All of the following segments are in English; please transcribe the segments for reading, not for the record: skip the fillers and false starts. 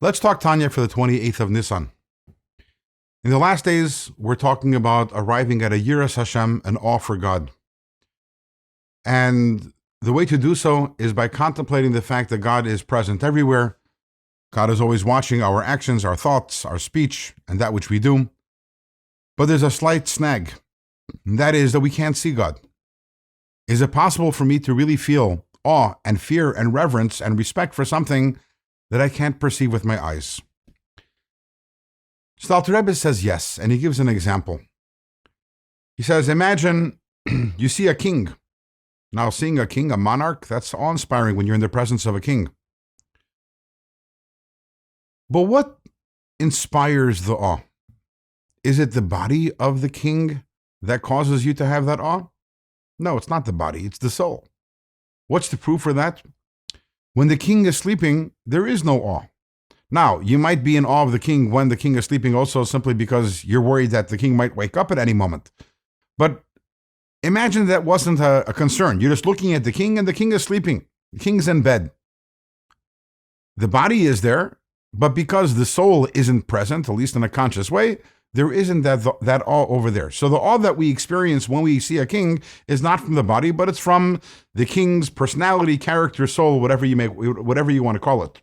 Let's talk Tanya for the 28th of Nisan. In the last days, we're talking about arriving at a Yiras Hashem, an awe for God. And the way to do so is by contemplating the fact that God is present everywhere. God is always watching our actions, our thoughts, our speech, and that which we do. But there's a slight snag, and that is that we can't see God. Is it possible for me to really feel awe and fear and reverence and respect for something that I can't perceive with my eyes? So the Rebbe says yes, and he gives an example. He says, imagine you see a king. Now, seeing a king, a monarch, that's awe-inspiring when you're in the presence of a king. But what inspires the awe? Is it the body of the king that causes you to have that awe? No, it's not the body, it's the soul. What's the proof for that? When the king is sleeping, there is no awe. Now, you might be in awe of the king when the king is sleeping also simply because you're worried that the king might wake up at any moment. But imagine that wasn't a concern. You're just looking at the king and the king is sleeping. The king's in bed. The body is there, but because the soul isn't present, at least in a conscious way, there isn't that awe over there. So the awe that we experience when we see a king is not from the body, but it's from the king's personality, character, soul, whatever you want to call it.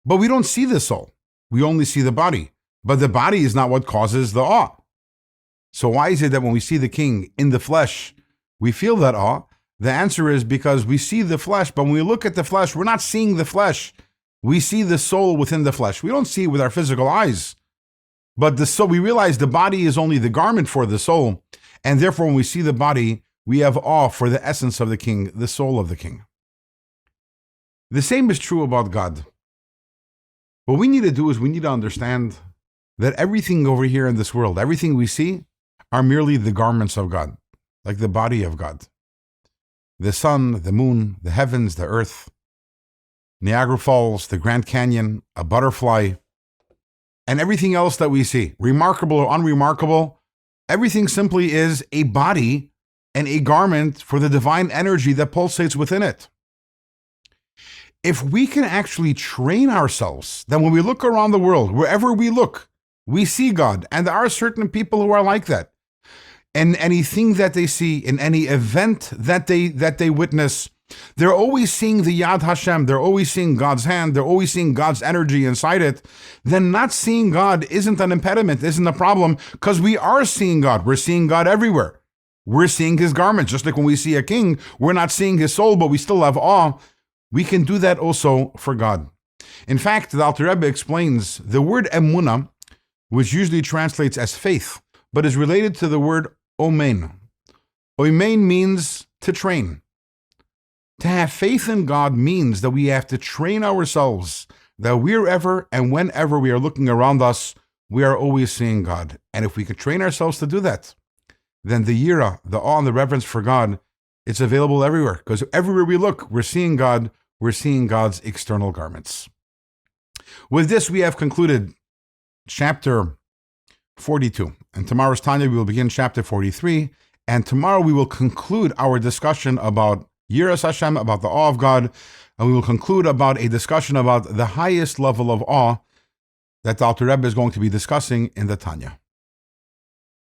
But we don't see the soul. We only see the body. But the body is not what causes the awe. So why is it that when we see the king in the flesh, we feel that awe? The answer is because we see the flesh, but when we look at the flesh, we're not seeing the flesh. We see the soul within the flesh. We don't see it with our physical eyes. But the soul, we realize the body is only the garment for the soul. And therefore, when we see the body, we have awe for the essence of the king, the soul of the king. The same is true about God. What we need to do is we need to understand that everything over here in this world, everything we see, are merely the garments of God, like the body of God. The sun, the moon, the heavens, the earth, Niagara Falls, the Grand Canyon, a butterfly, and everything else that we see, remarkable or unremarkable, everything simply is a body and a garment for the divine energy that pulsates within it. If we can actually train ourselves, then when we look around the world, wherever we look, we see God. And there are certain people who are like that. And anything that they see, in any event that they witness, they're always seeing the Yad Hashem, they're always seeing God's hand, they're always seeing God's energy inside it. Then not seeing God isn't an impediment, isn't a problem, because we are seeing God. We're seeing God everywhere. We're seeing his garments. Just like when we see a king, we're not seeing his soul, but we still have awe. We can do that also for God. In fact, the Alter Rebbe explains the word Emunah, which usually translates as faith, but is related to the word omen. Omen means to train. To have faith in God means that we have to train ourselves, that wherever and whenever we are looking around us, we are always seeing God. And if we can train ourselves to do that, then the yira, the awe and the reverence for God, it's available everywhere. Because everywhere we look, we're seeing God, we're seeing God's external garments. With this, we have concluded chapter 42. And tomorrow's Tanya, we will begin chapter 43. And tomorrow we will conclude our discussion about Yiras Hashem, about the awe of God, and we will conclude about a discussion about the highest level of awe that the Alter Rebbe is going to be discussing in the Tanya.